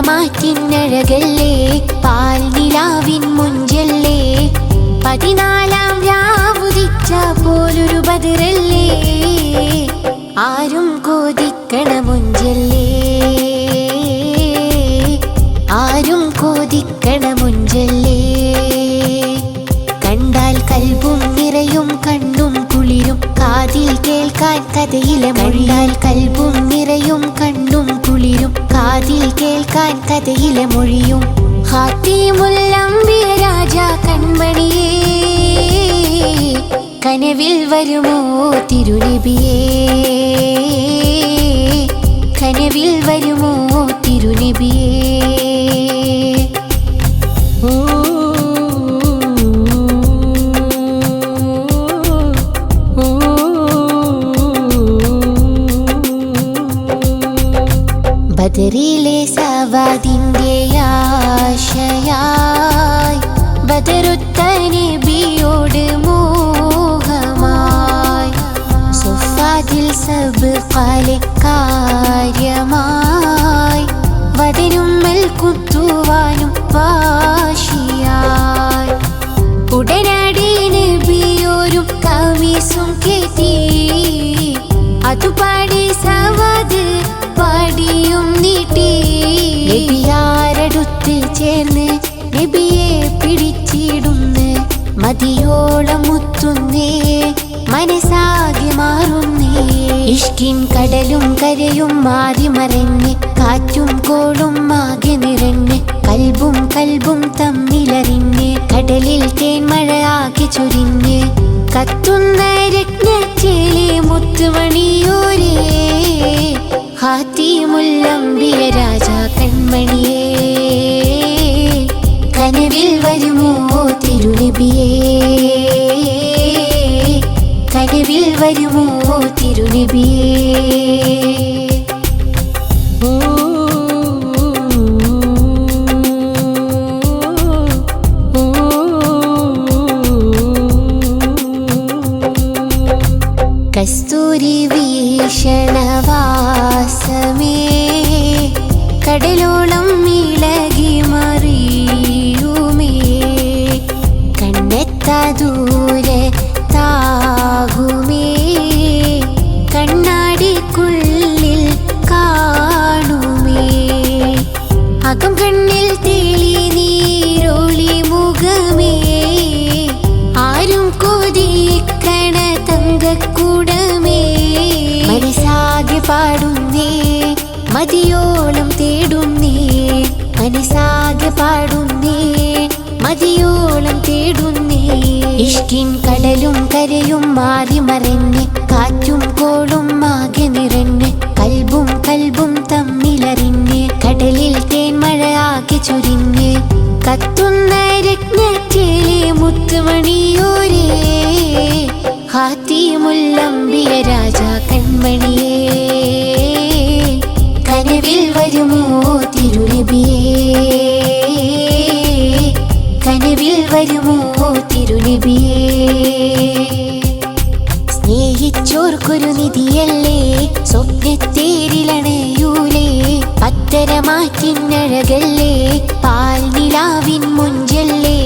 പത്തരമാറ്റിനഴകല്ലേ പാൽ നിലാവിൻ മുഞ്ചല്ലേ 14 രാവുദിച്ച പോലൊരു ബദറല്ലേ ആരും കൊതിക്കണ മുഞ്ചല്ലേ ആരും കൊതിക്കണ മുഞ്ചല്ലേ കണ്ടാൽ കൽബും നിറയും കണ്ണും കുളിരും കാതിൽ കേൾക്കാൻ കഥയിലെ കണ്ടാൽ കൽബും നിറയും കണ്ണും കുളിരും കാതിൽ കേൾക്കാൻ കഥയിലെ മൊഴിയും ഖാതിമുൽ അംബിയ രാജ കൺമണിയേ കനവിൽ വരുമോ തിരുനബിയേ കനവിൽ വരുമോ തിരുനബിയേ ബദറിലെ സവാദിന്റെ ആശയായി ബദറുത്ത നബിയോട് മോഹമായി സുഫാദിൽ സബ്ഖാലെ കാര്യമായി വദനുമ്മൽ കുത്തുവാനും വാശിയായി ഉടനടി നബിയോരും കമീസും കെട്ടി അതുപാടി സവാദ് പാടിയും നീട്ടി നബിയാരടുത്ത് ചേർന്ന് നബിയെ പിടിച്ചിടുന്ന് മതിയോളം മുത്തുന്നേ മനസ്സാകെ മാറുന്നേ ഇഷ്കിൻ കടലും കരയും മാറി മറഞ്ഞ് കാറ്റും കോളും ആകെ നിറഞ്ഞ് കൽബും തമ്മിലറിഞ്ഞ് കടലിൽ തേൻമഴ ആകെ ചൊരിഞ്ഞ് കത്തുന്ന രത്നച്ചേലെ മുത്തുമണിയോരേ ഖാതിമുൽ അംബിയ രാജ കൺമണിയേ കനവിൽ വരുമോ തിരുനബിയേ കനവിൽ വരുമോ തിരുനബിയേ കസ്തൂരി വീക്ഷണവാസമേ കടലോളം ഇളകി മറിയുമേ കണ്ണെത്താ ദൂരെ താകുമേ കണ്ണാടിക്കുള്ളിൽ കാണുമേ അകം കണ്ണിൽ തെളി നീരോളി മുഖമേ ആരും കൊതിക്കണ തങ്കക്കൂടമേ മനസ്സാകെ പാടുന്നേ മതിയോളം തേടുന്നേ മനസ്സാകെ പാടുന്നേ മതിയോളം തേടുന്നേ ഇഷ്കിൻ കടലും കരയും മാറി മറഞ്ഞ് കാറ്റും കോളും ആകെ നിറഞ്ഞ് കൽബും തമ്മിലറിഞ്ഞ് കടലിൽ തേൻമഴ ആകെ ചൊരിഞ്ഞ് കത്തുന്ന രത്നച്ചേലെ മുത്തുമണിയോരേ ഖാതിമുൽ അംബിയ രാജ കൺമണിയേ കനവിൽ വരുമോ തിരുനബിയേ കനവിൽ വരുമോ തിരുനബിയേ സ്നേഹിച്ചോർക്കൊരു നിധിയല്ലേ സ്വപ്നത്തേരിലണയൂലേ പത്തരമാറ്റിനഴകല്ലേ പാൽ നിലാവിൻ മുഞ്ചല്ലേ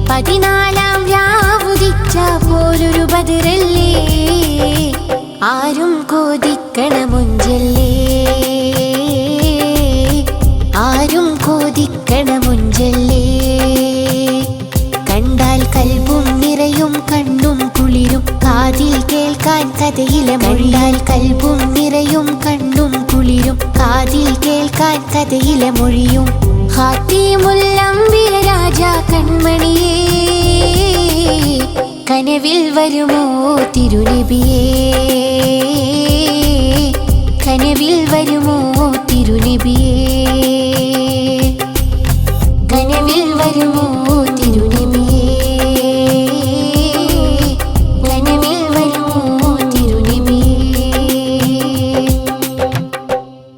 14 രാവുദിച്ച പോലൊരു ബദറല്ലേ ആരും കൊതിക്കണ മുഞ്ചല്ലേ ആരും കൊതിക്കണ മുഞ്ചല്ലേ കണ്ടാൽ കൽബും നിറയും കണ്ണും കുളിരും കാതിൽ കേൾക്കാൻ കഥയിലെ കണ്ടാൽ കൽബും നിറയും കണ്ണും കുളിരും കാതിൽ കേൾക്കാൻ കഥയിലെ മൊഴിയും ഖാതിമുൽ അംബിയ രാജ കൺമണിയേ കനവിൽ വരുമോ തിരുനബിയേ കനവിൽ വരുമോ തിരുനബിയേ കനവിൽ വരുമോ